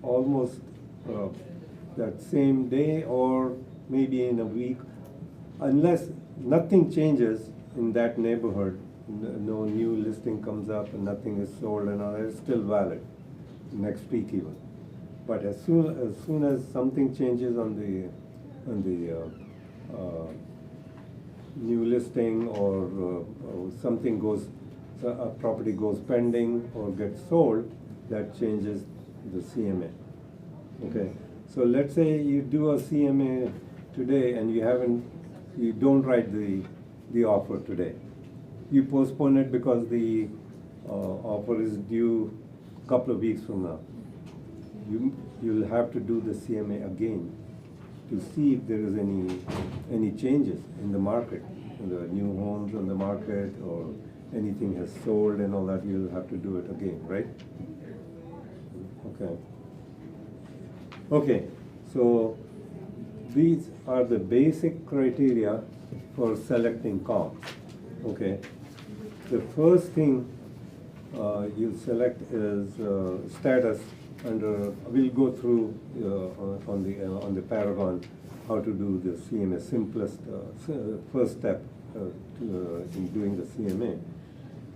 almost that same day or maybe in a week, unless nothing changes in that neighborhood, no new listing comes up and nothing is sold and all, it's still valid next week even. But as soon as something changes on the new listing or something goes, a property goes pending or gets sold, that changes the CMA. Okay, so let's say you do a CMA today and you don't write the offer today. You postpone it because the offer is due a couple of weeks from now. You'll have to do the CMA again to see if there is any changes in the market, in the new homes on the market, or anything has sold and all that. You'll have to do it again, right? Okay. Okay, so these are the basic criteria for selecting comps. Okay, the first thing you select is status. We'll go through on the Paragon how to do the CMA, simplest first step in doing the CMA.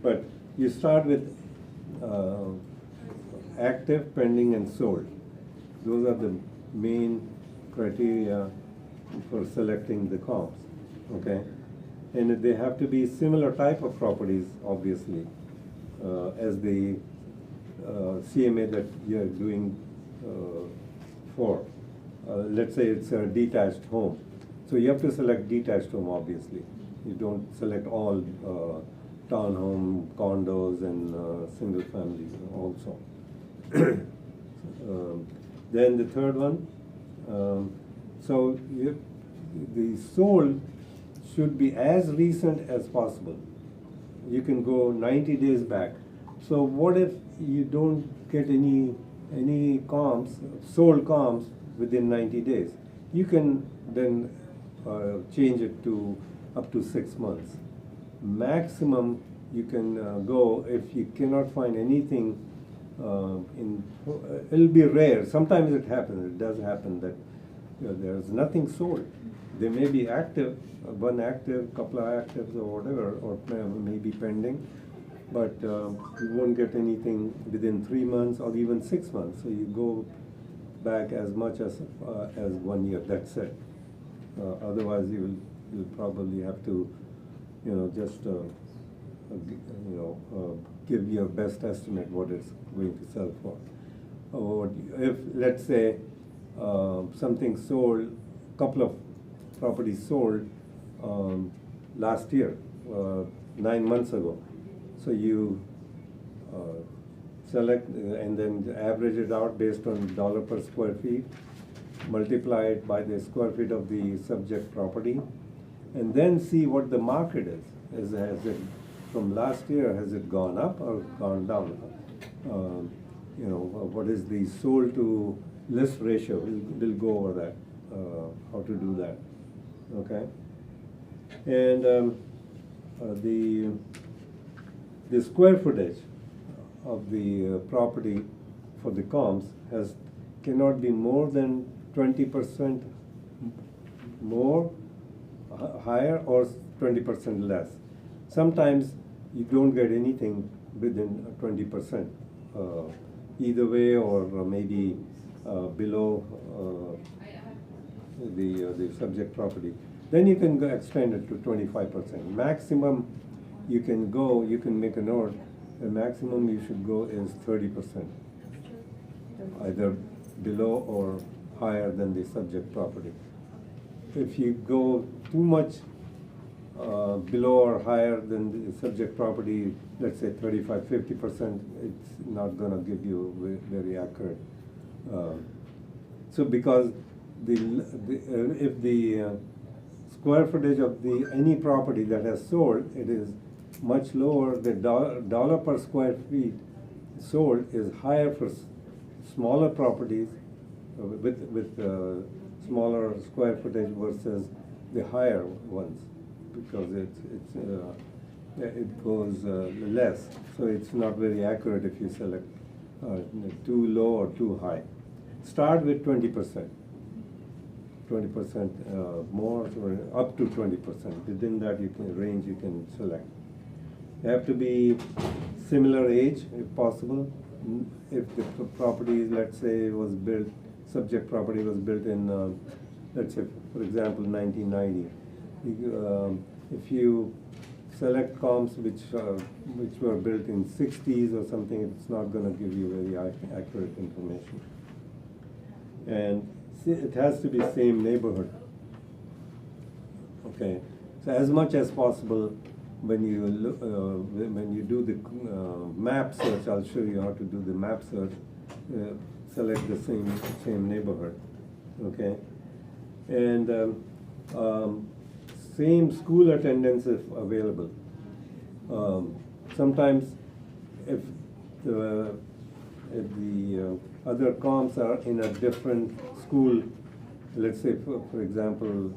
But you start with active, pending, and sold. Those are the main criteria for selecting the comps. Okay, and they have to be similar type of properties, obviously, as the CMA that you're doing for. Let's say it's a detached home. So you have to select detached home, obviously. You don't select all townhome, condos, and single family also. Then the third one, the sold should be as recent as possible. You can go 90 days back. So what if you don't get any comps, sold comps within 90 days? You can then change it to up to 6 months. Maximum you can go if you cannot find anything. It'll be rare. Sometimes it happens. It does happen that there's nothing sold. They may be active, one active, couple of actives, or whatever, or maybe pending, but you won't get anything within 3 months or even 6 months. So you go back as much as 1 year. That's it. Otherwise, you'll probably have to, just give your best estimate what it's going to sell for. Or if, let's say, something sold, couple of properties sold last year, 9 months ago. So you select and then average it out based on dollar per square feet, multiply it by the square feet of the subject property, and then see what the market is. Has it, from last year, has it gone up or gone down? What is the sold to list ratio? We'll go over that, how to do that. Okay, and the square footage of the property for the comps cannot be more than 20% more higher or 20% less. Sometimes you don't get anything within 20%, either way, or maybe below the subject property. Then you can extend it to 25%. Maximum you can make a note, the maximum you should go is 30%, either below or higher than the subject property. If you go too much below or higher than the subject property, let's say 35–50%, it's not going to give you very accurate. So because if the square footage of any property that has sold, it is much lower. The dollar per square feet sold is higher for smaller properties with smaller square footage versus the higher ones, because it goes less. So it's not very accurate if you select too low or too high. start with 20%. 20% more, or up to 20%. Within that range you can select. They have to be similar age if possible. If the property, let's say, was built, subject property was built in, let's say, for example, 1990. If you select comps which were built in 60s or something, it's not going to give you very accurate information. And it has to be same neighborhood. Okay, so as much as possible, when you do the map search, I'll show you how to do the map search. Select the same neighborhood. Okay, and same school attendance if available. Sometimes if the other comps are in a different school, let's say for example,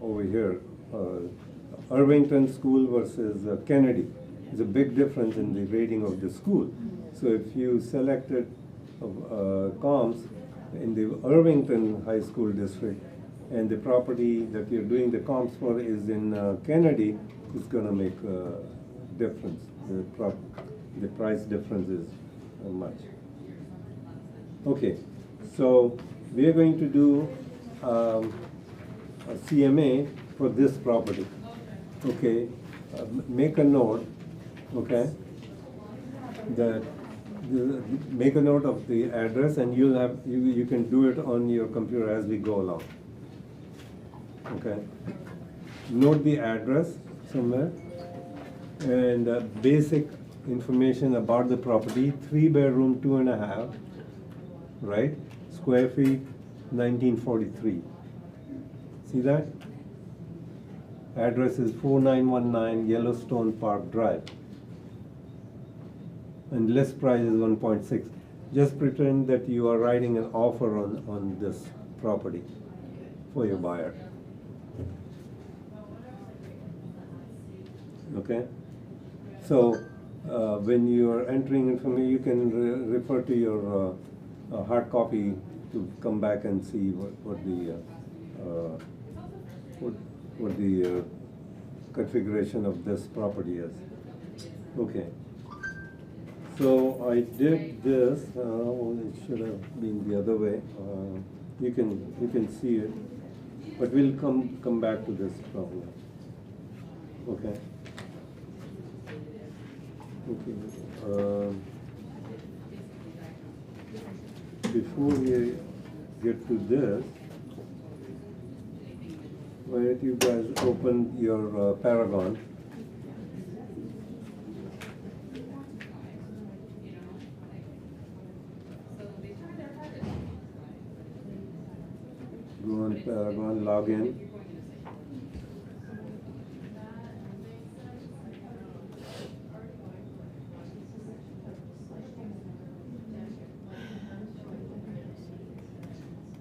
over here, Irvington School versus Kennedy. There's a big difference in the rating of the school. So if you selected comps in the Irvington High School district, and the property that you're doing the comps for is in Kennedy, it's going to make a difference. The price difference is much. Okay, so we are going to do a CMA for this property. Okay, make a note. Okay, make a note of the address, and you can do it on your computer as we go along. Okay, note the address somewhere, and basic information about the property. 3-bedroom, 2.5, right? Square feet, 1943. See that? Address is 4919 Yellowstone Park Drive. And list price is 1.6. Just pretend that you are writing an offer on this property for your buyer. Okay? So when you are entering information, you can refer to your hard copy to come back and see what the configuration of this property is. Okay. So I did this. It should have been the other way. You can see it, but we'll come back to this problem. Okay. Okay. Before we get to this, why don't you guys open your Paragon? Go on Paragon, log in.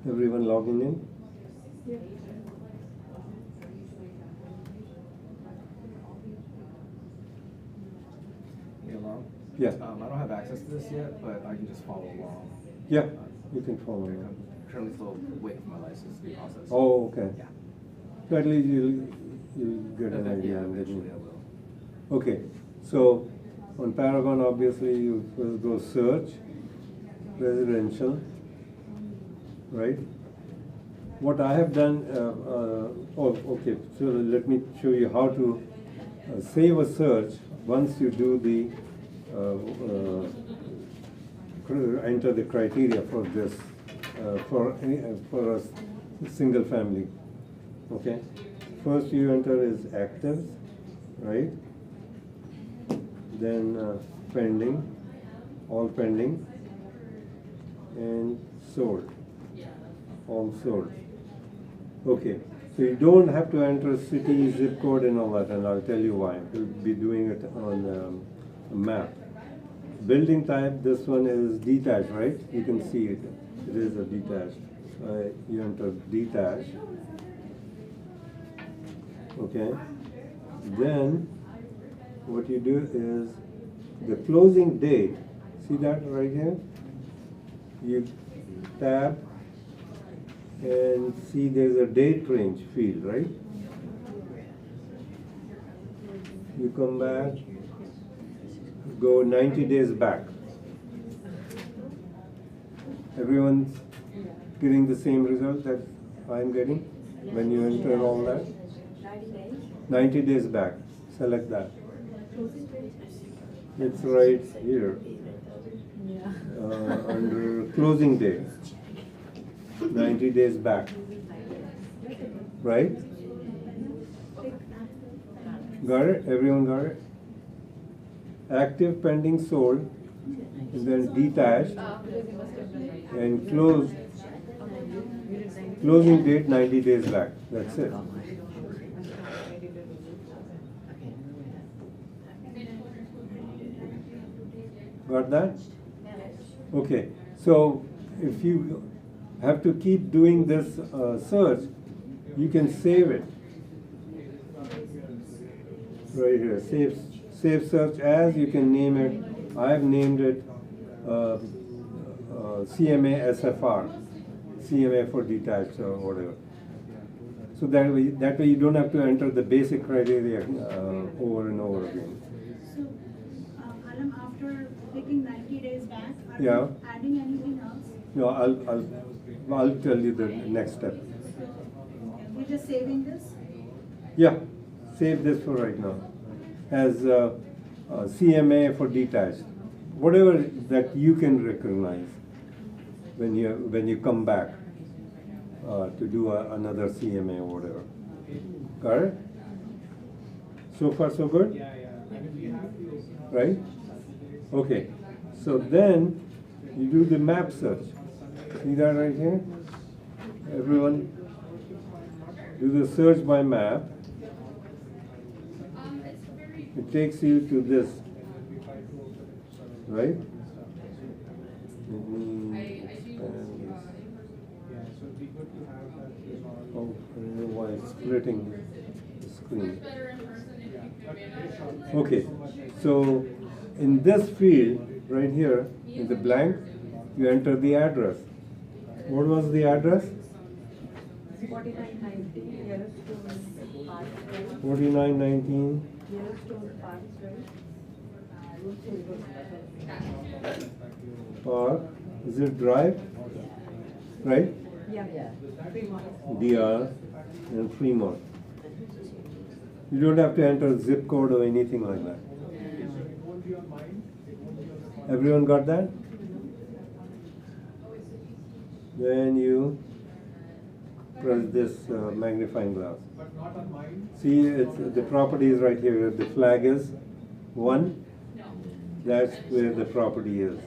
Everyone logging in? Yeah. Yeah. I don't have access to this yet, but I can just follow along. Yeah, you can follow it. I'm currently still waiting for my license to be processed. Oh, okay. Yeah. So at least you'll get an idea. Yeah, eventually I will. Okay, so on Paragon, obviously you will go search, residential, right? What I have done, okay, so let me show you how to save a search once you do the enter the criteria for this for a single family. Okay, first you enter is active, right? Then pending, all pending, and sold, all sold. Okay, so you don't have to enter city, zip code, and all that, and I'll tell you why. We'll be doing it on a map. Building type, this one is detached, right? You can see it. It is a detached. You enter detached. Okay. Then what you do is the closing date. See that right here? You tab and see there's a date range field, right? You come back, go 90 days back. Everyone's getting the same result that I'm getting when you enter all that? 90 days back. Select that. It's right here. Under closing date. 90 days back. Right? Got it? Everyone got it? Active, pending, sold, and then detached, and closed. Closing date 90 days back. That's it. Got that? Okay. So if you have to keep doing this search, you can save it. Right here. Save search as. You can name it. I have named it CMA SFR. CMA for detached or whatever. So that way you don't have to enter the basic criteria over and over again. So, Alam, after taking 90 days back, are Yeah. you adding anything else? No, I'll tell you the next step. We're just saving this? Yeah, save this for right now as CMA for detached. Whatever that you can recognize when you come back to do another CMA or whatever. Got it? So far so good? Right? Okay. So then you do the map search. See that right here? Everyone do the search by map. It takes you to this, right? Let me expand this. Oh, I don't know why it's splitting the screen. Okay, so in this field right here, in the blank, you enter the address. What was the address? 4990 Yellowstone Park Drive. 4919. Yellowstone Park Drive. Park. Is it drive? Right? Yeah. Fremont. DR and Fremont. You don't have to enter zip code or anything like that. Everyone got that? Then you press this magnifying glass. See, the property is right here. The flag is 1. That's where the property is.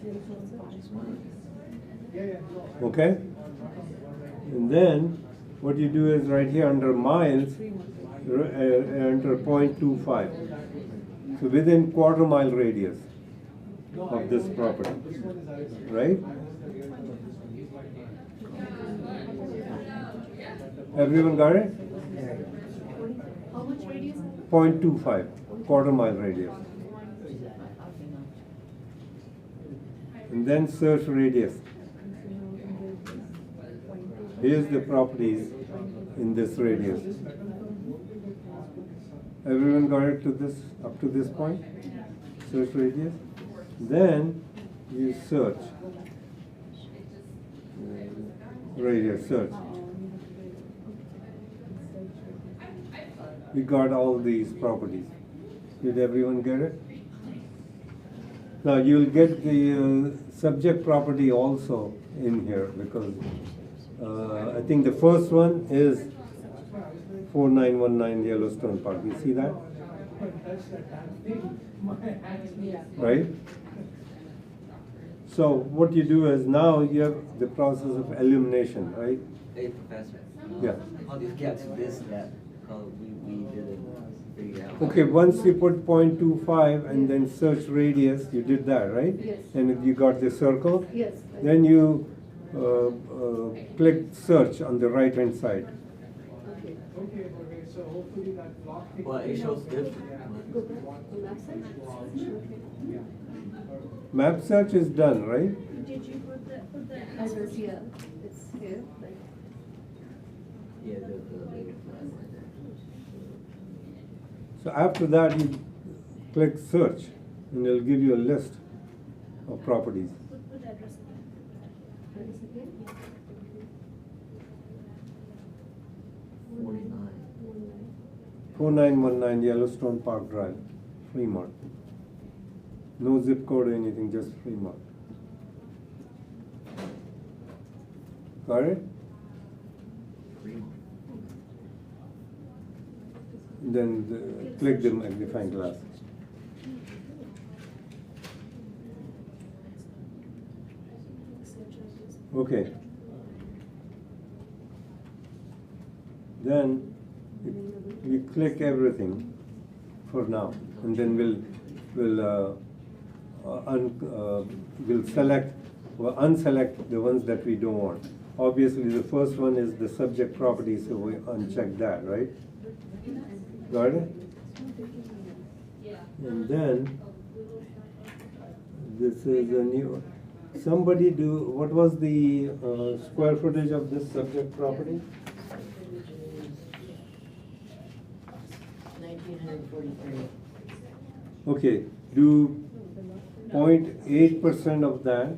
Okay? And then what you do is right here under miles, enter 0.25. So within quarter mile radius of this property, right? Everyone got it? How much radius? 0.25, quarter mile radius. And then search radius. Here's the properties in this radius. Everyone got it to this, up to this point? Search radius. Then you search. Radius, search. We got all these properties. Did everyone get it? Now you'll get the subject property also in here because I think the first one is 4919 Yellowstone Park. You see that? Right? So what you do is now you have the process of elimination, right? Hey, Professor. Yeah. How do you get to this step? Because we didn't figure out. Okay, once you put 0.25 and then search radius, you did that, right? Yes. And you got the circle? Yes. Then you click search on the right hand side. Okay. Well, it shows different. Go back to left side. Okay. Map search is done, right? Did you put the As address? is here, it's here, like, Yeah, the little flag right there. So after that, you click search, and it'll give you a list of properties. Put the address again. what is it again? 49. 4919 Yellowstone Park Drive, Fremont. No zip code or anything, just Fremont. Got it? Fremont. Then click the magnifying glass. Okay. Then we click everything for now, and then we'll select or unselect the ones that we don't want. Obviously, the first one is the subject property, so we uncheck that, right? Got it? And then this is a new. Somebody do. What was the square footage of this subject property? 1943. Okay, do 0.8% of that.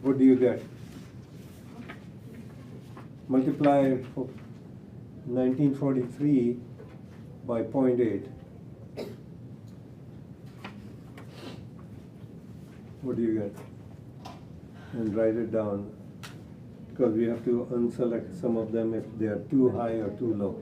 What do you get? Multiply 1943 by 0.8. What do you get? And write it down, because we have to unselect some of them if they are too high or too low.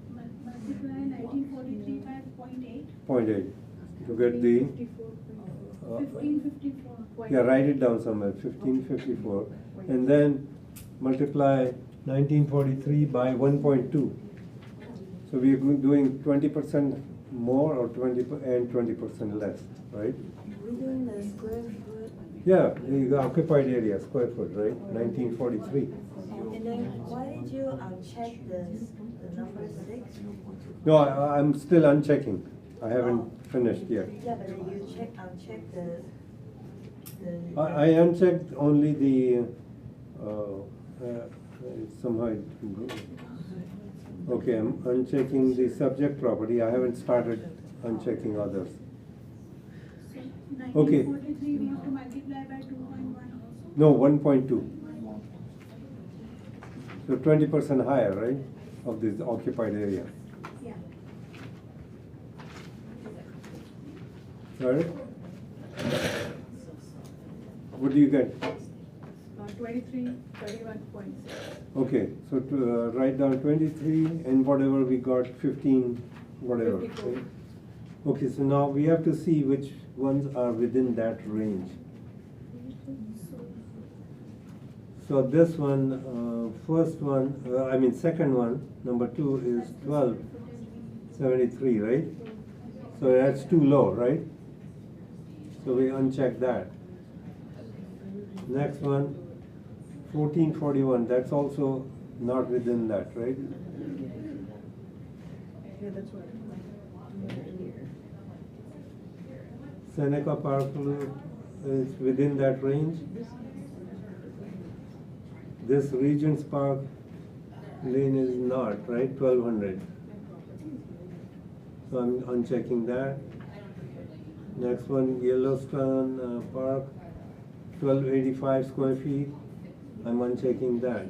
Multiply 1943 by 0.8. 0.8 to get the. 1554. Yeah, write it down somewhere, 1554, and then multiply 1943 by 1.2. So we are doing 20% more or 20% less, right? We're doing the square foot. Yeah, the occupied area, square foot, right? 1943. And then why did you check the number 6? No, I'm still unchecking. I haven't finished yet. Yeah, but then you uncheck the. I unchecked only the, somehow it. Okay, I'm unchecking the subject property. I haven't started unchecking others. So Okay. 1943 we have to multiply by 2.1 also. No, 1.2. So 20% higher, right, of this occupied area. Yeah. Got it? What do you get? 23, 31.6. Okay, so to, write down 23 and whatever we got, 15, whatever. 54. right? Okay, so now we have to see which ones are within that range. So this one, first one, second one, number 2 is 1273, right? So that's too low, right? So we uncheck that. Next one, 1441, that's also not within that, right? Yeah, that's what. Seneca Park Loop is within that range. This Regent's Park Lane is not, right? 1200. So I'm unchecking that. Next one, Yellowstone Park, 1285 square feet. I'm unchecking that.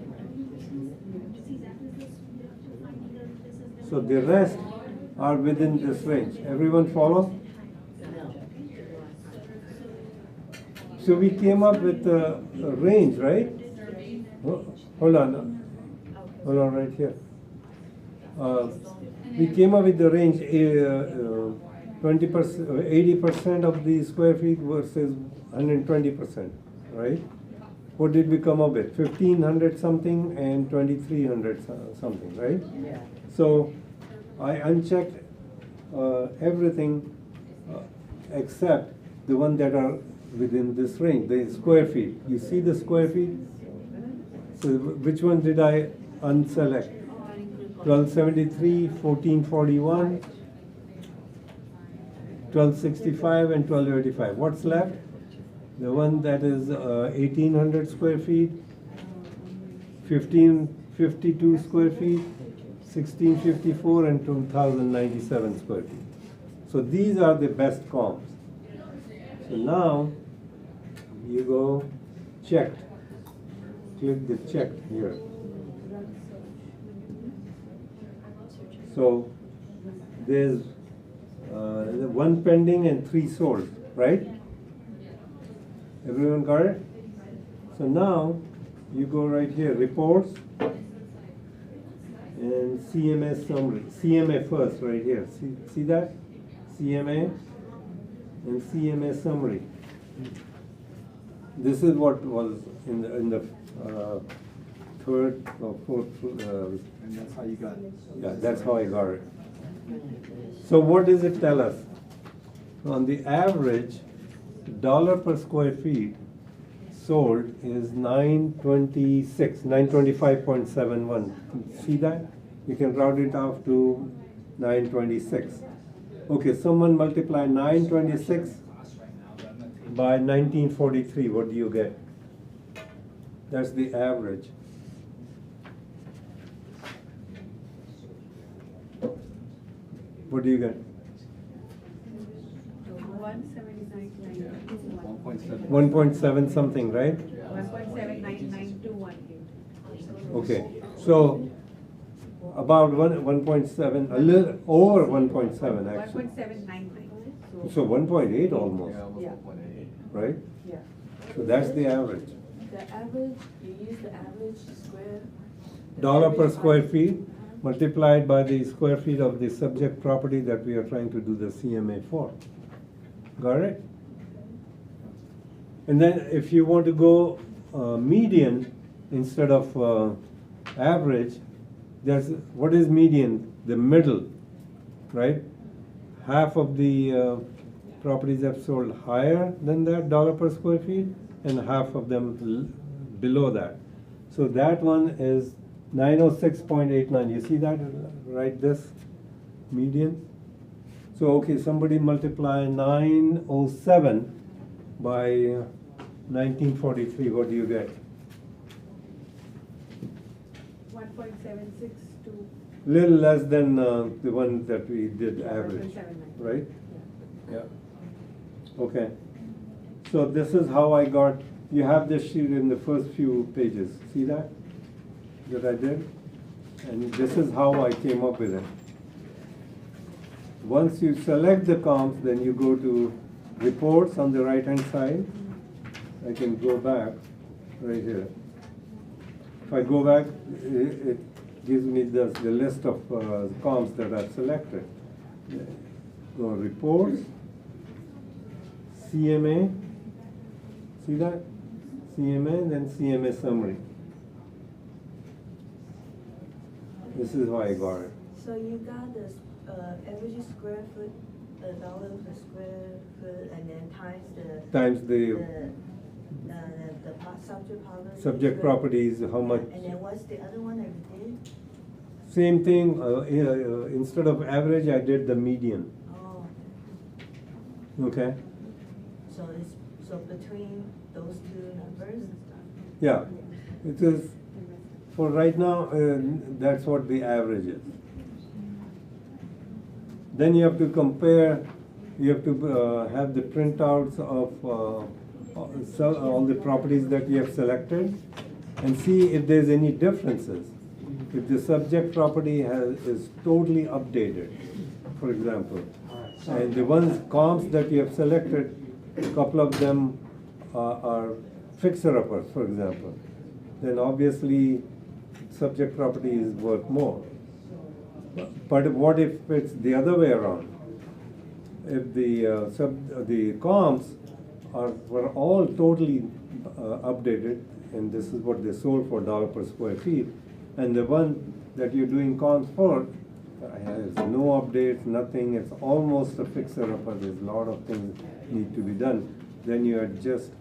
See, that is this, we have to find either this is the. So the rest are within this range. Everyone follow? So we came up with a range, right? Hold on right here. We came up with the range 20%, 80% of the square feet versus 120%, right? What did we come up with? 1500 something and 2300 something, right? Yeah. So I unchecked everything except the one that are within this range, the square feet. You see the square feet? So which one did I unselect? 1273, 1441, 1265 and 1285. What's left? The one that is 1800 square feet, 1552 square feet, 1654 and 2097 square feet. So these are the best comps. So now you go checked. Click the checked here. So there's one pending and 3 sold, right? Everyone got it? So now you go right here, reports and CMA summary. CMA first right here. See that? CMA and CMA summary. This is what was in the third or fourth. And that's how you got. Yeah, that's how I got it. So what does it tell us? On the average, dollar per square feet sold is 925.71. See that? You can round it off to 926. Okay, someone multiply 926 by 1943. What do you get? That's the average. What do you get? 179,921. 1.7 something, right? 1.7999218. Okay, so about 1.7, a little over 1.7 actually. 1.799. So 1.8 almost, Yeah, almost Yeah. 1.8. right? Yeah. So that's the average. The average, you use the average square. the Dollar per average square height. feet multiplied by the square feet of the subject property that we are trying to do the CMA for. Got it? And then if you want to go median instead of average, there's, what is median? The middle, right? Half of the properties have sold higher than that, dollar per square feet, and half of them below that. So that one is 906.89. You see that, right, this median? So, okay, somebody multiply 907 by 1943, what do you get? 1.762. Little less than the one that we did average, 1.79. right? Yeah. Okay. So this is how I got, you have this sheet in the first few pages. See that I did? And this is how I came up with it. Once you select the comps, then you go to reports on the right hand side. I can go back right here. If I go back, it gives me the list of comps that I've selected. Go reports, CMA, see that? CMA, then CMA summary. This is how I got it. So you got the average square foot, dollar per square foot, and then Times the subject property. subject properties, how much. And then what's the other one that you did? Same thing, instead of average, I did the median, Oh, okay? so between those two numbers? Yeah, it is, for right now, that's what the average is. Then you have to compare, you have to have the printouts of all the properties that you have selected and see if there's any differences. If the subject property is totally updated, for example, and the ones comps that you have selected, a couple of them are fixer-uppers, for example, then obviously subject property is worth more. But what if it's the other way around? If the comps were all totally updated, and this is what they sold for dollar per square feet, and the one that you're doing comps for has no updates, nothing, it's almost a fixer-upper, there's a lot of things need to be done, then you adjust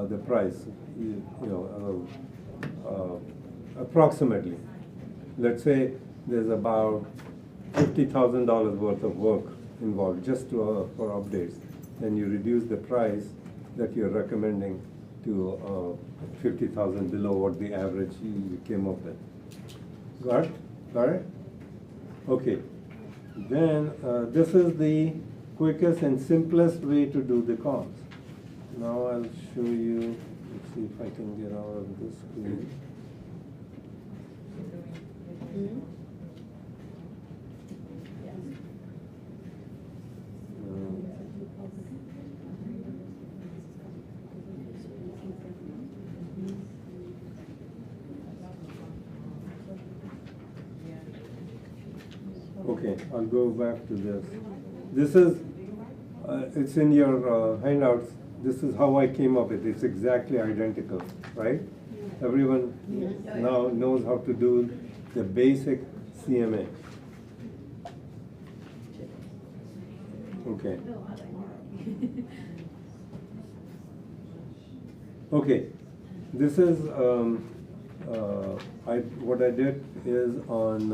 the price, approximately. Let's say there's about $50,000 worth of work involved just for updates. Then you reduce the price that you're recommending to 50,000 below what the average you came up with. Got it? Got it? Okay. Then this is the quickest and simplest way to do the comps. Now I'll show you. Let's see if I can get out of this screen. Okay, I'll go back to this. This is, it's in your handouts. This is how I came up with it. It's exactly identical, right? Everyone now knows how to do the basic CMA. Okay. Okay, this is, what I did is on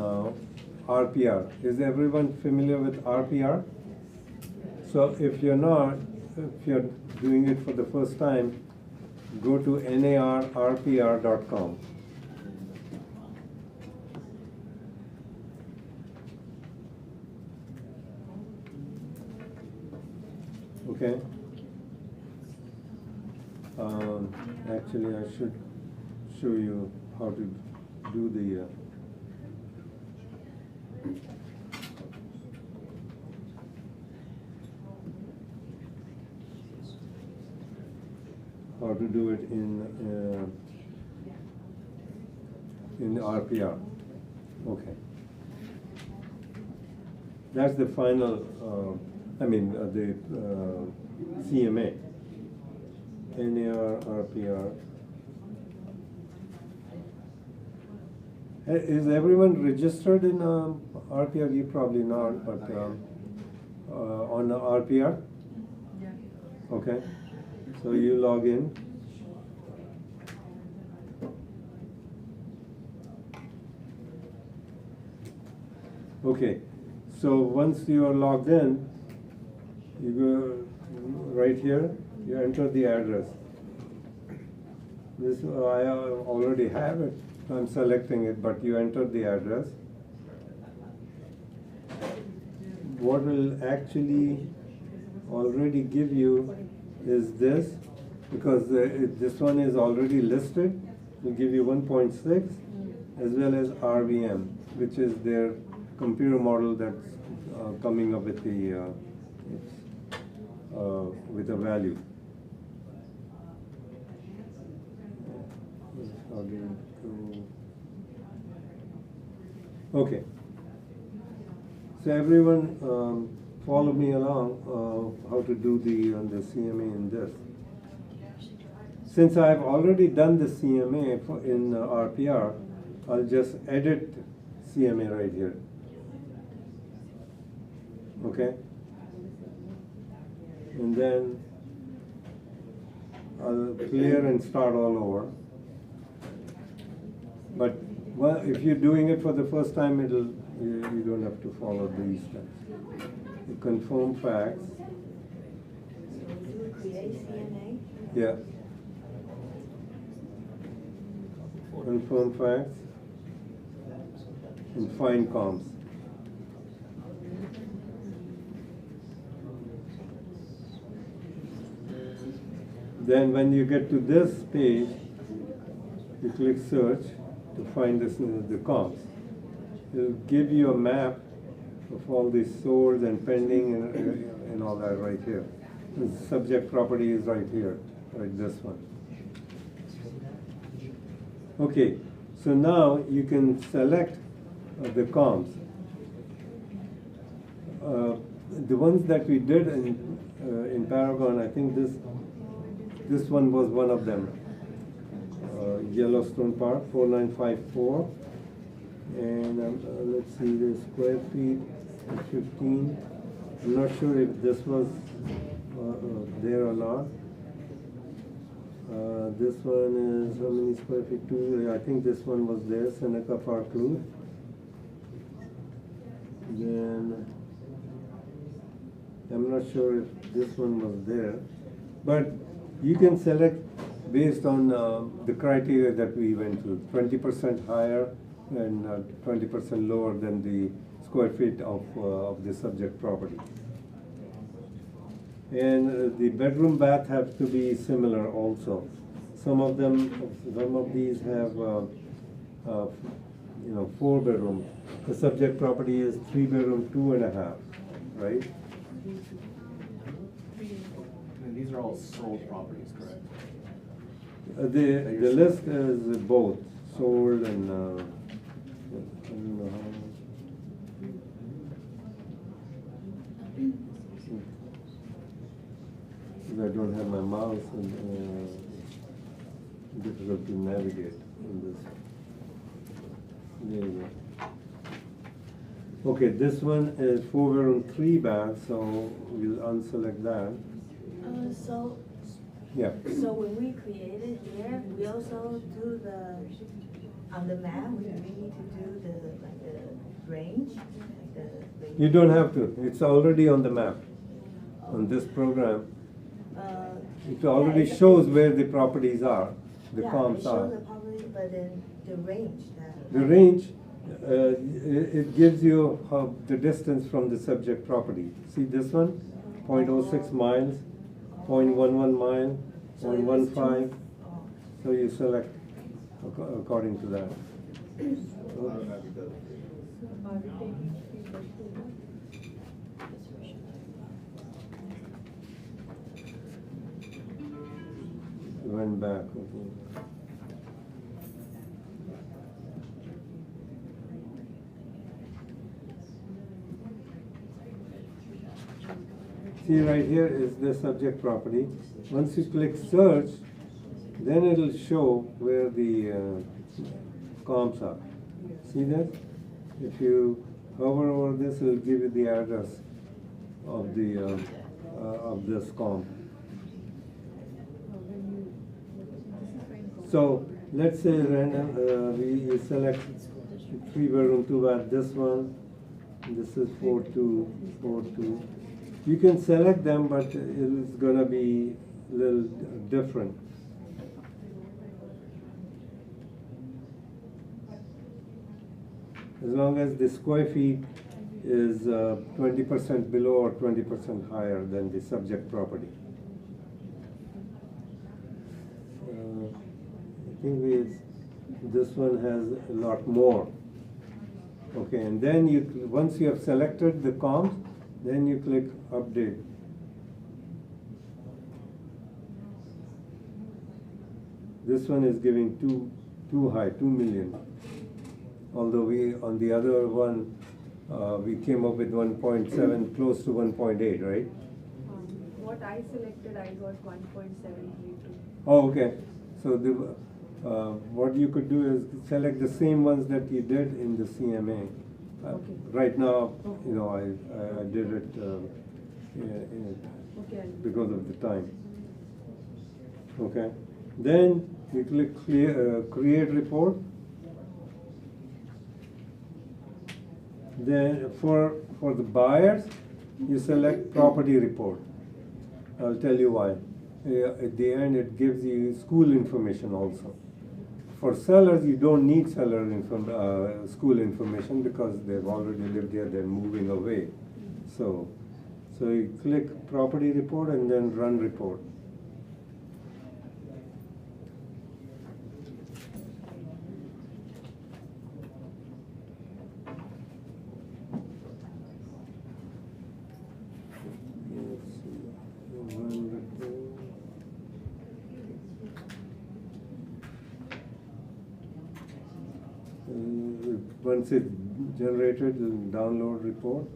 RPR. Is everyone familiar with RPR? So if you're not, if you're doing it for the first time, go to narrpr.com. Okay. Actually, I should show you how to do the. How to do it in RPR. Okay. That's the final. The CMA. NAR, RPR. Is everyone registered in RPR? You probably not, but on RPR? Yeah. Okay. So you log in. Okay. So once you are logged in, you go right here, you enter the address. This I already have it. I'm selecting it, but you enter the address. What will actually already give you is this, because this one is already listed. Will give you 1.6 as well as RVM, which is their computer model that's coming up with the with a value. Okay. So everyone, follow me along how to do the CMA in this. Since I've already done the CMA in RPR, I'll just edit CMA right here. Okay? And then I'll clear and start all over. But if you're doing it for the first time, you don't have to follow these steps. You confirm facts. So you create CMA? Yeah. Confirm facts and find comps. Then when you get to this page, you click search to find the comps. It'll give you a map of all these sold and pending and all that right here. The subject property is right here, right this one. Okay, so now you can select the comps. The ones that we did in Paragon, I think this one was one of them. Yellowstone Park, 4954. And let's see, the square feet, 15. I'm not sure if this was there or not. This one is how many square feet? Two. I think this one was there, Seneca Park Loop. Then I'm not sure if this one was there, but you can select based on the criteria that we went through. 20% higher and 20% lower than the square feet of the subject property. And the bedroom bath have to be similar also. Some of these have, 4 bedroom. The subject property is 3 bedroom, 2.5, right? And these are all sold properties, correct? The list is both sold and, I don't know how. I don't have my mouse and difficult to navigate in this. There you go. Okay, this one is 4 bedroom, 3 bath, so we'll unselect that. So Yeah. So when we created here, we also do on the map, we need to do the range, You don't have to. It's already on the map. On this program, it already shows where the properties are, the comps Yeah, are. it shows the property, but then the range. The range, it gives you the distance from the subject property. See this one? 0.06 miles, 0.11 mile, So it was 0.15. two- oh. So you select according to that. Went back. Okay. See right here is the subject property. Once you click search, then it'll show where the comps are. See that? If you hover over this, it'll give you the address of the of this comp. So let's say random, we select 3 bedroom, 2 bath. This one, this is 4.2, 4.2. You can select them, but it's gonna be a little different. As long as the square feet is 20% below or 20% higher than the subject property. I think this one has a lot more. Okay, and then once you have selected the comps, then you click update. This one is giving too high, 2 million. Although on the other one, we came up with 1.7, close to 1.8, right? What I selected, I got 1.732. Oh, okay. So what you could do is select the same ones that you did in the CMA. Okay. Right now, Okay. I did it Okay. because of the time. Okay. Then you click create report. Then for the buyers, you select property report. I'll tell you why. At the end, it gives you school information also. For sellers, you don't need school information because they've already lived here, they're moving away. So you click property report and then run report. Let's see. Run report. Once it's generated, it'll download report.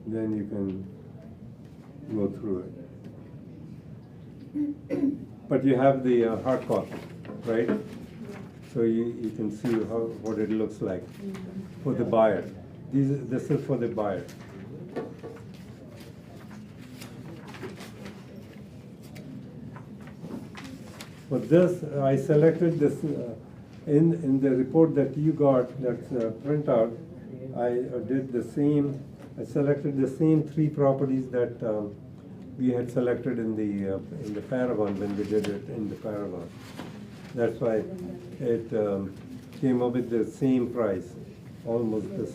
Then you can go through it. But you have the hard copy, right? So you can see what it looks like for the buyer. This is for the buyer. But this, I selected this, in the report that you got, that's printout, I did the same, I selected the same 3 properties that we had selected in the Paragon, when we did it in the Paragon. That's why it came up with the same price, almost the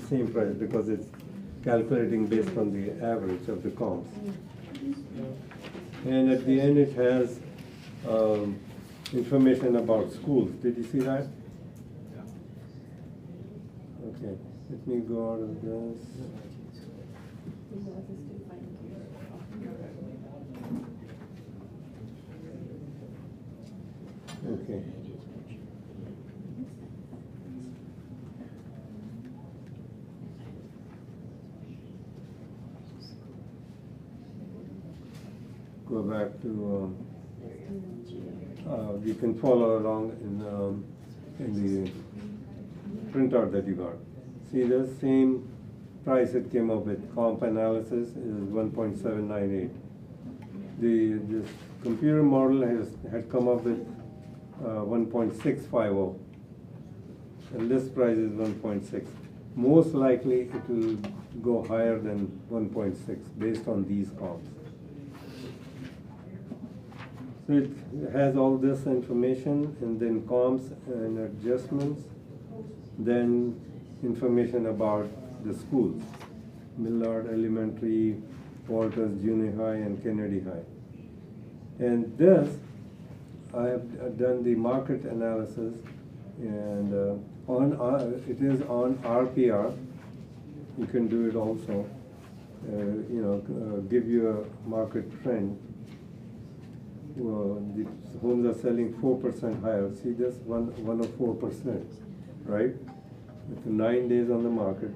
same price, because it's calculating based on the average of the comps. And at the end, it has information about schools. Did you see that? Okay, let me go out of this. Okay. Go back to, you can follow along in the printout that you got. See the same price it came up with, comp analysis is 1.798. This computer model had come up with 1.650, and this price is 1.6. Most likely it will go higher than 1.6 based on these comps. So it has all this information, and then comps and adjustments, then information about the schools, Millard Elementary, Walters Junior High, and Kennedy High. And this, I have done the market analysis, and it is on RPR. You can do it also, give you a market trend. Well, the homes are selling 4% higher. See this, 104%, right? With 9 days on the market.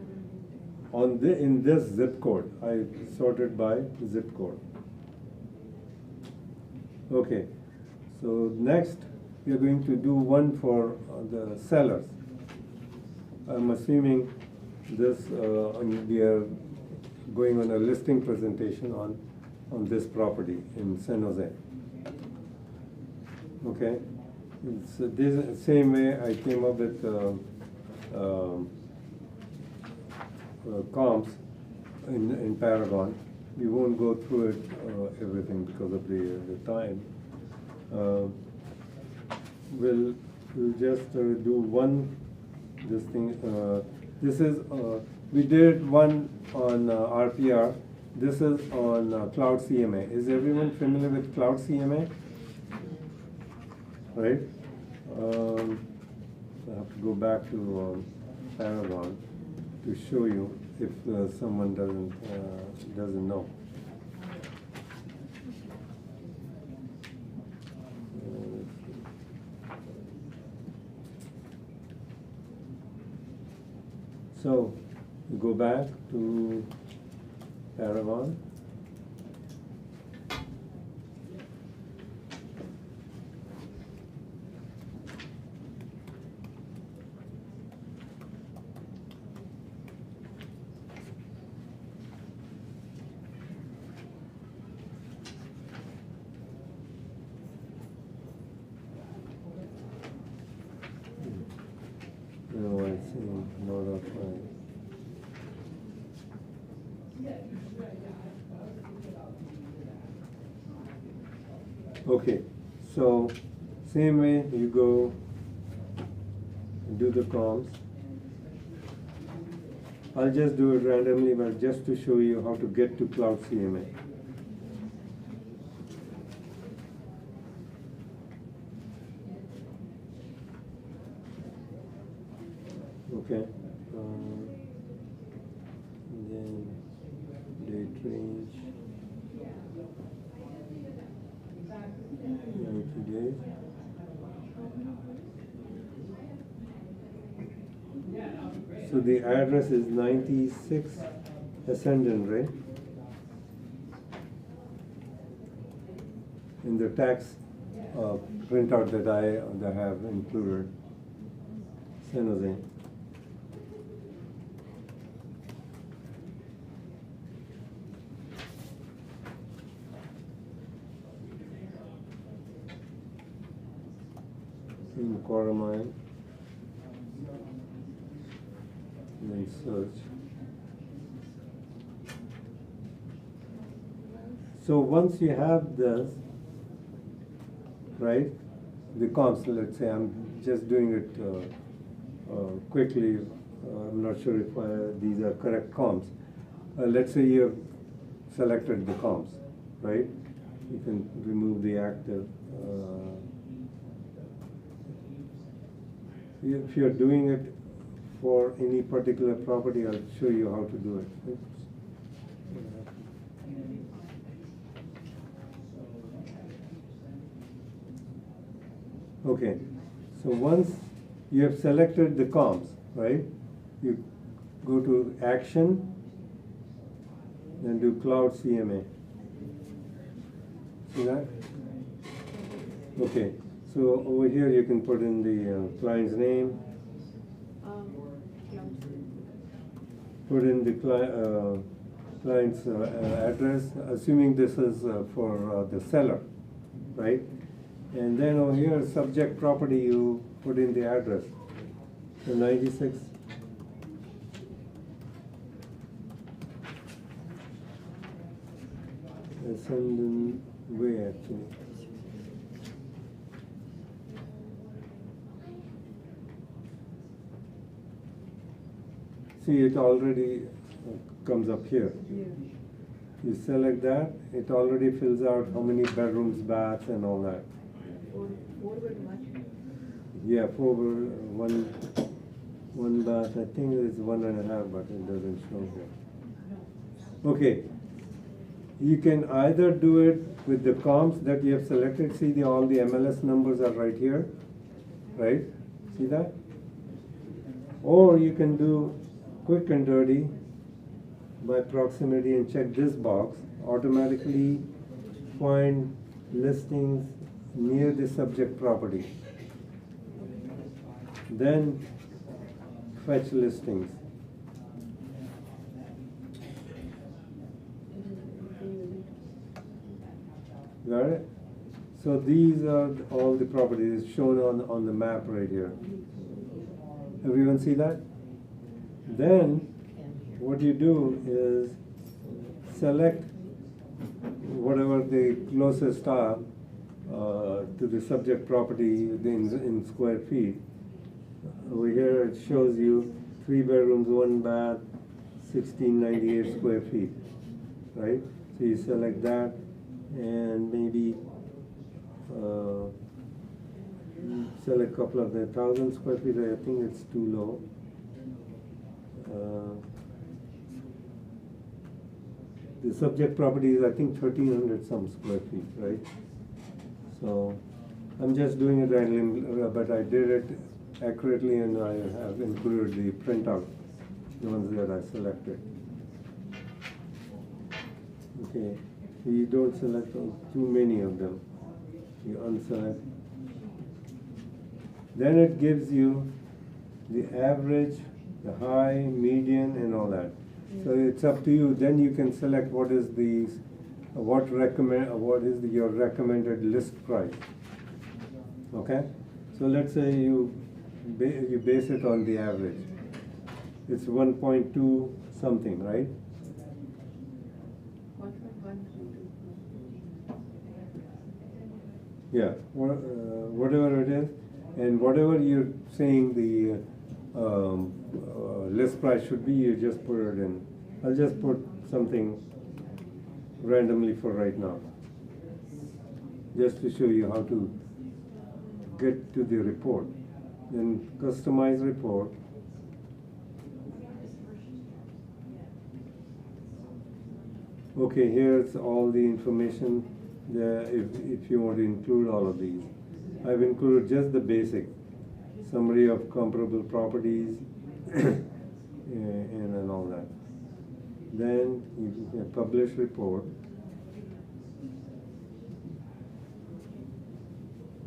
In this zip code, I sorted by zip code. Okay, so next we are going to do one for the sellers. I'm assuming this, we are going on a listing presentation on this property in San Jose. Okay, it's this same way I came up with comps in Paragon. We won't go through it everything because of the time. We'll just do one this thing. This is we did one on RPR. This is on Cloud CMA. Is everyone familiar with Cloud CMA? Right? I have to go back to Paragon to show you if someone doesn't know. So you go back to Paragon. No, I see. Not of Okay, so same way you go do the comps. I'll just do it randomly, but just to show you how to get to Cloud CMA. Okay, and then date range, 90 days. So the address is 96 Ascendant, right? In the tax printout that I have included, San Jose. in Coramine. And then search. So once you have this, right, the comps, let's say I'm just doing it quickly, I'm not sure if these are correct comps. Let's say you have selected the comps, right? You can remove the active. If you're doing it for any particular property, I'll show you how to do it. Oops. Okay, so once you have selected the comps, right, you go to Action, then do Cloud CMA. See that? Okay, so over here you can put in the client's name, put in the client's address, assuming this is for the seller, right? And then over here, subject property, you put in the address. So 96. Essendon Way, actually. See, it already comes up here. Yeah. You select that, it already fills out how many bedrooms, baths, and all that. Four would much. Yeah, one bath, I think it's 1.5, but it doesn't show here. Okay, you can either do it with the comps that you have selected. See, all the MLS numbers are right here, right? See that? Or you can do quick and dirty by proximity and check this box, automatically find listings near the subject property. Then fetch listings. Got it? So these are all the properties shown on the map right here. Everyone see that? Then what you do is select whatever the closest are to the subject property in square feet. Over here it shows you 3 bedrooms, 1 bath, 1698 square feet, right? So you select that and maybe select a couple of the 1,000 square feet. I think it's too low. The subject property is, I think, 1,300 some square feet, right? So I'm just doing it randomly, but I did it accurately, and I have included the printout, the ones that I selected. Okay, so you don't select too many of them. You unselect. Then it gives you the average, the high, median, and all that. So it's up to you. Then you can select what is your recommended list price. Okay. So let's say you base it on the average. It's 1.2 something, right? 1.132. Yeah. Whatever it is, and whatever you're saying the list price should be, you just put it in. I'll just put something randomly for right now, just to show you how to get to the report. Then customize report. Okay, here's all the information there if you want to include all of these. I've included just the basic summary of comparable properties and all that. Then you can publish report.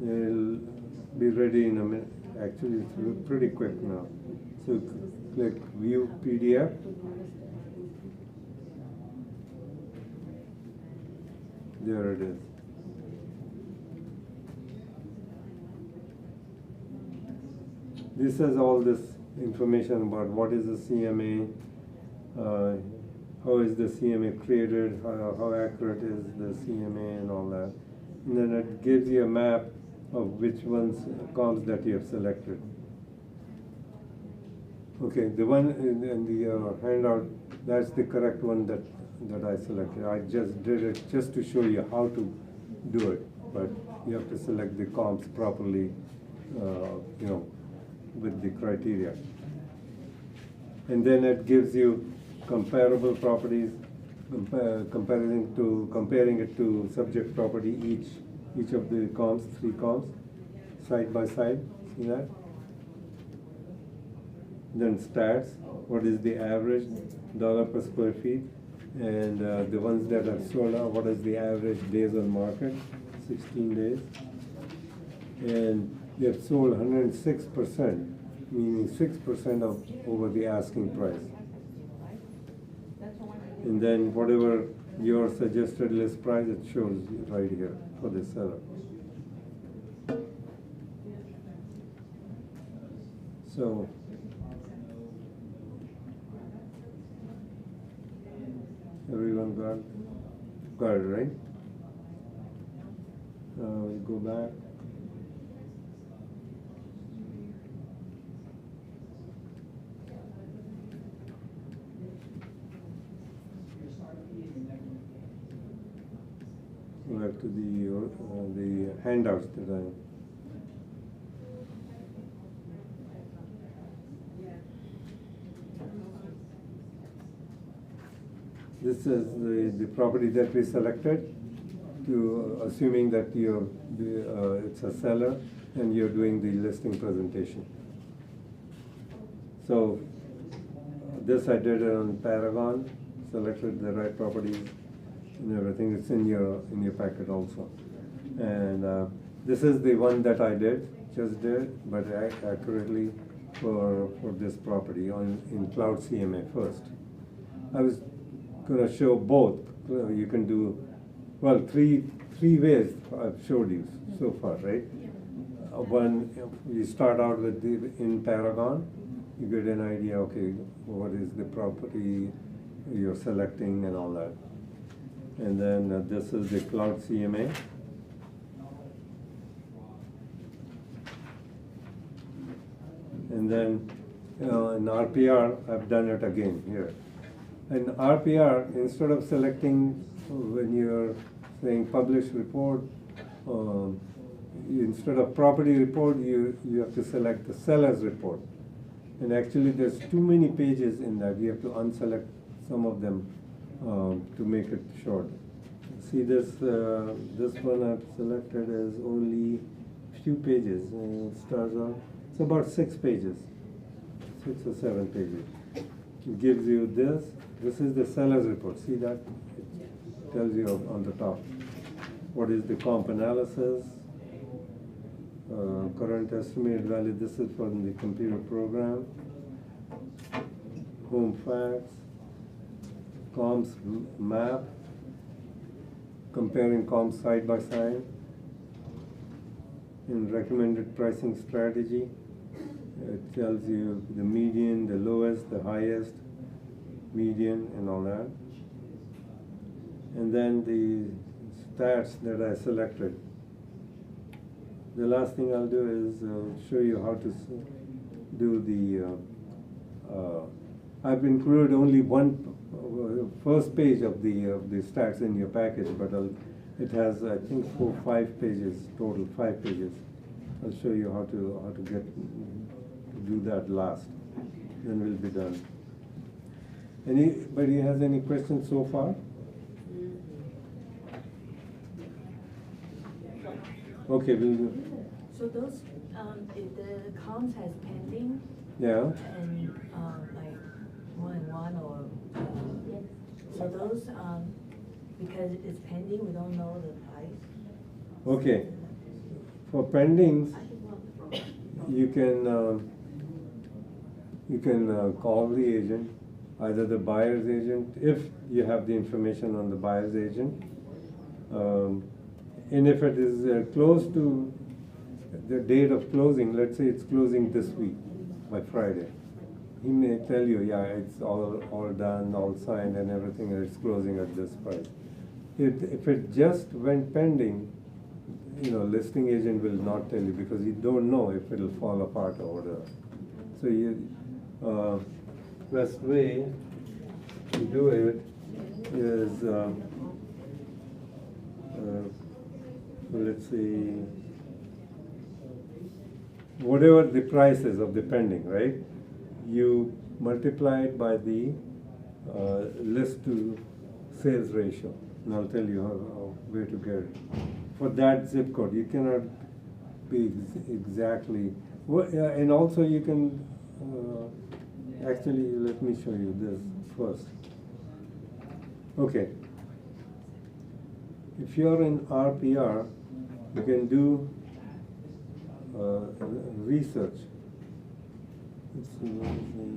It'll be ready in a minute. Actually, it's pretty quick now. So click View PDF. There it is. this has all this information about what is the CMA, how is the CMA created, how accurate is the CMA and all that. And then it gives you a map of which comps that you have selected. Okay, the one in the handout, that's the correct one that I selected. I just did it just to show you how to do it, but you have to select the comps properly, with the criteria. And then it gives you comparable properties, comparing it to subject property, each of the comps, 3 comps, side by side. See that? Then stats, what is the average dollar per square feet, and the ones that are sold out, what is the average days on market, 16 days, and they have sold 106%, meaning 6% of over the asking price. And then whatever your suggested list price, it shows right here for the seller. So everyone got it, right? We go back. Go back to the handouts that I. This is the property that we selected, to assuming that it's a seller and you're doing the listing presentation. So this I did on Paragon, selected the right properties and everything. It's in your packet also. And this is the one that I just did, but accurately for this property in Cloud CMA first. I was going to show both. You can do, well, three ways I've showed you so far, right? One, you start out with in Paragon, you get an idea, okay, what is the property you're selecting and all that. And then this is the Cloud CMA. And then in RPR, I've done it again here. In RPR, instead of selecting when you're saying publish report, instead of property report, you have to select the seller's report. And actually, there's too many pages in that. You have to unselect some of them to make it short. See this one I've selected is only few pages. It starts out, it's about 6 pages, 6 or 7 pages. It gives you this. This is the seller's report. See that? It tells you on the top what is the comp analysis, current estimated value. This is from the computer program. Home facts, comps map, comparing comps side by side, and recommended pricing strategy. It tells you the median, the lowest, the highest, median, and all that. And then the stats that I selected. The last thing I'll do is show you how to do the, I've included only one first page of the stats in your package, but it has, I think, 4 or 5 pages, total 5 pages. I'll show you how to do that last, then we'll be done. Anybody has any questions so far? Okay, we'll. So those, if the comps has pending, Yeah. and like 1 or so those, because it's pending, we don't know the price. Okay. For pendings, you can call the agent, either the buyer's agent, if you have the information on the buyer's agent. And if it is close to the date of closing, let's say it's closing this week, by Friday. He may tell you, yeah, it's all done, all signed and everything, and it's closing at this price. If it just went pending, listing agent will not tell you because you don't know if it'll fall apart or whatever. So best way to do it is, let's see, whatever the price is of the pending, right? You multiply it by the list to sales ratio, and I'll tell you how where to get it. For that zip code, you cannot be exactly, and also you can, actually, let me show you this first. Okay. If you're in RPR, you can do research. Let's see, what is the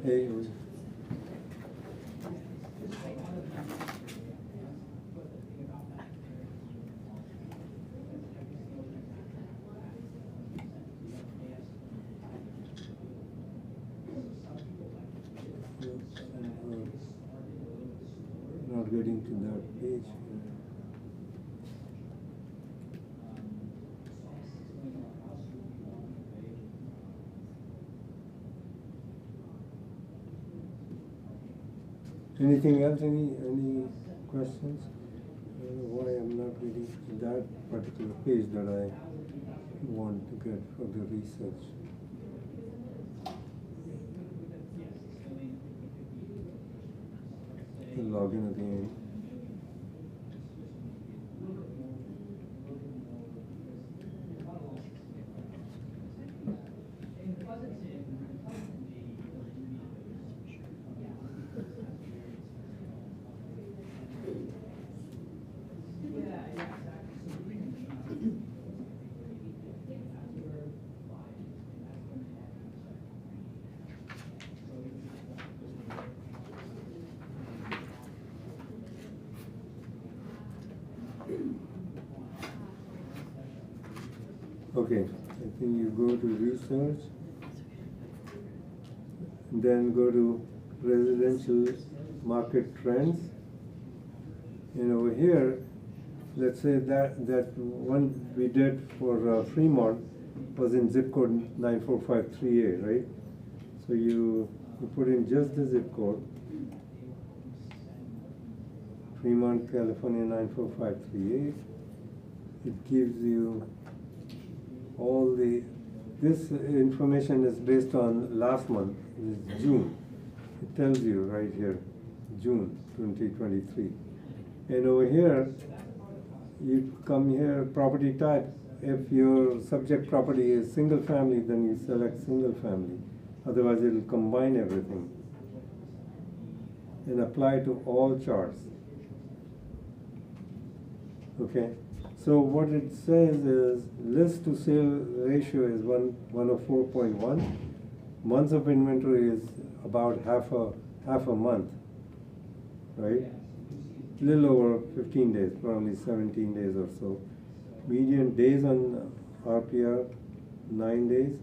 Hey, not getting to that page. Anything else? Any questions? Why I'm not reading that particular page that I want to get for the research. Log in again. Okay, I think you go to research, then go to residential market trends, and over here, let's say that one we did for Fremont was in zip code 94538, right? So you put in just the zip code, Fremont, California 94538. It gives you all this information is based on last month, is June. It tells you right here, June 2023. And over here, you come here, property type. If your subject property is single family, then you select single family. Otherwise, it will combine everything and apply to all charts. Okay? So what it says is list to sale ratio is 104.1. Months of inventory is about half a month, right? A little over 15 days, probably 17 days or so. Median days on RPR, 9 days.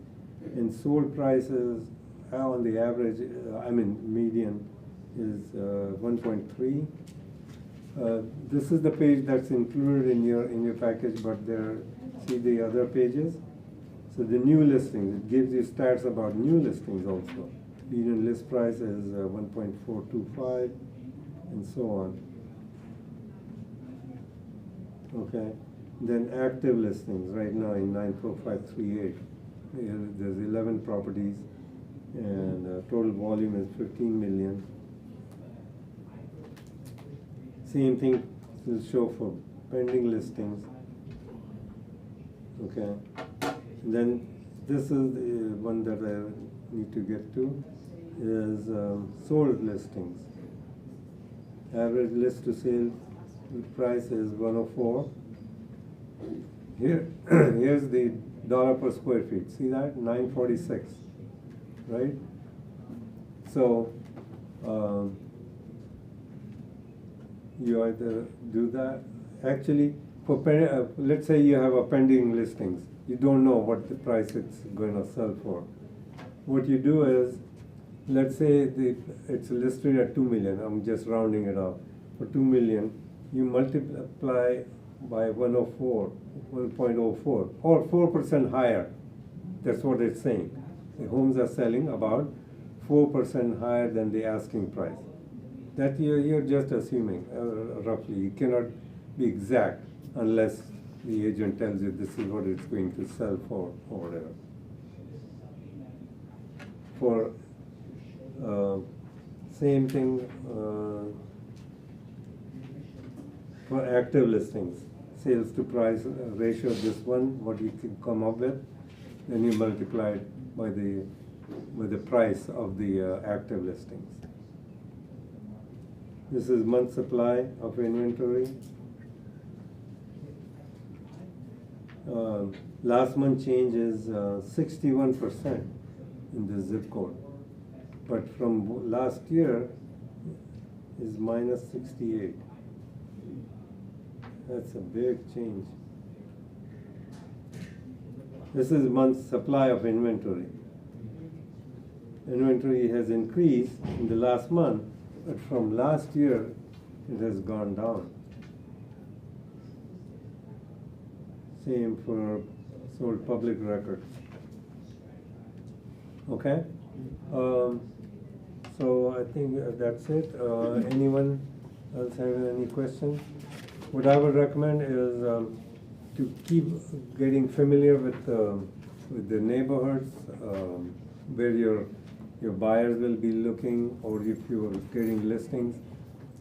And sold prices on the average, median is 1.3. This is the page that's included in your package, but see the other pages. So the new listings, it gives you stats about new listings also. Median list price is 1.425, and so on. Okay. Then active listings right now in 94538. There's 11 properties, and total volume is 15 million. Same thing will show for pending listings. Okay. And then this is the one that I need to get to, is sold listings. Average list to sale price is 104. Here's the dollar per square feet. See that? 946. right? So, you either do that, actually, let's say you have a pending listings, you don't know what the price it's gonna sell for. What you do is, let's say it's listed at 2 million, I'm just rounding it up. For 2 million, you multiply by 1.04, or 4% higher. That's what it's saying. The homes are selling about 4% higher than the asking price. That you're just assuming, roughly. You cannot be exact unless the agent tells you this is what it's going to sell for, or whatever. For same thing for active listings, sales to price ratio, this one, what you can come up with, then you multiply it by the price of the active listings. This is month supply of inventory. Last month change is 61% in the zip code, but from last year is minus 68. That's a big change. This is month supply of inventory. Inventory has increased in the last month, but from last year it has gone down. Same for sold public records. Okay? So I think that's it. Anyone else have any questions? What I would recommend is to keep getting familiar with the neighborhoods where your buyers will be looking, or if you're getting listings,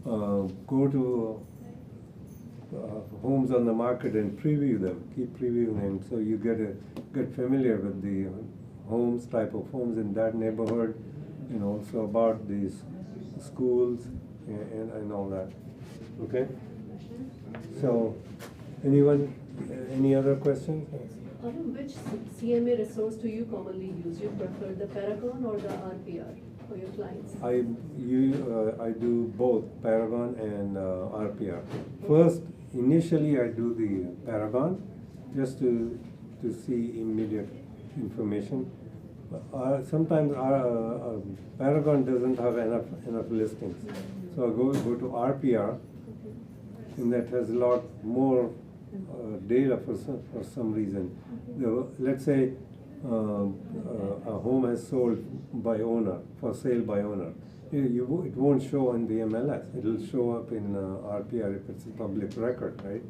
go to homes on the market and preview them. Keep previewing them so you get familiar with the homes, type of homes in that neighborhood, and also about these schools and all that. Okay? So, anyone, any other questions? Which CMA resource do you commonly use? You prefer the Paragon or the RPR for your clients? I do both Paragon and RPR. First, initially I do the Paragon just to see immediate information. Sometimes Paragon doesn't have enough listings, so I go to RPR, and that has a lot more data for some reason. Let's say a home has sold by owner, for sale by owner. It won't show in the MLS. It'll show up in RPR if it's a public record, right?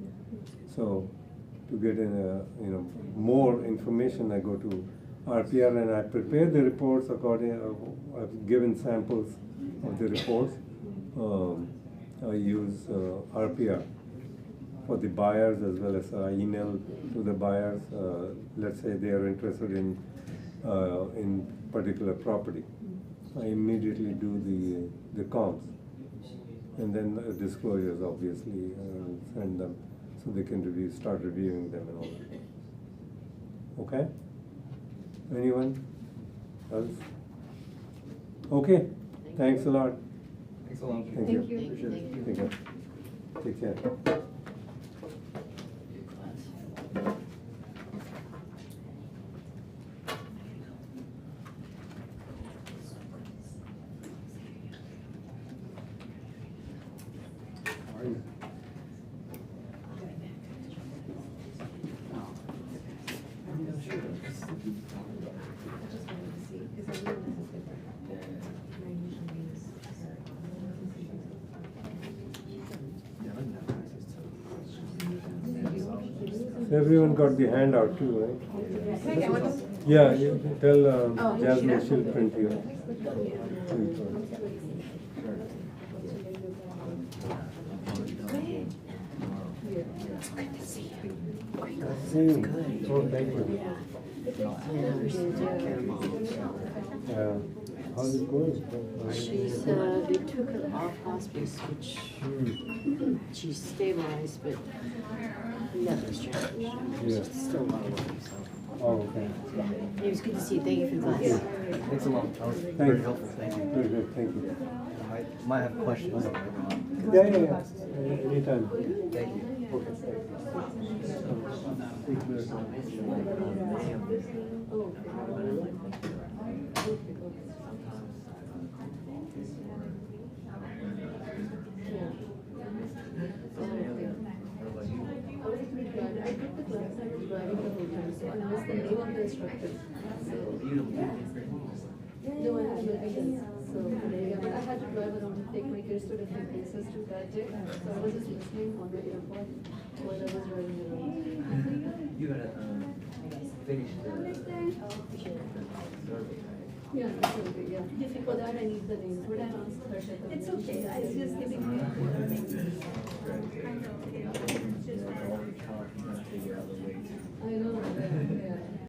So to get more information, I go to RPR and I prepare the reports according. I've given samples of the reports. I use RPR for the buyers, as well as I email to the buyers. Let's say they are interested in particular property. I immediately do the comps, and then disclosures, obviously, send them so they can start reviewing them and all that. Okay? Anyone else? Okay. Thanks a lot. Thanks a lot. Thank you. Appreciate it. Take care. Take care. How are you? Everyone got the handout too, right? Yeah, you tell Jasmine she'll print you. Same. Oh, thank you. Yeah. How's it going? She's, they took her off hospice, which she's stabilized, but nothing's changed. Yeah. She's still a lot of work, so. Oh, okay. It was good to see you. Thank you for the class. Yeah. Thanks a lot. That was Thanks. very helpful. Thank you. Very good, thank you. Might have questions. Yeah. Anytime. Thank you. I was pretty glad. I took the class, I was driving the whole time, so I missed the name of the instructor. So, no, I guess, so, yeah, but I had to drive around and take my kids to different places to catch it. So I was just listening on the airport while I was driving around. You gotta, finish the survey. Yeah, that's okay, yeah. For that, I need the name. Would I ask her? It's okay, I was just giving you. All the talk, you gotta figure out the ways. I know, yeah.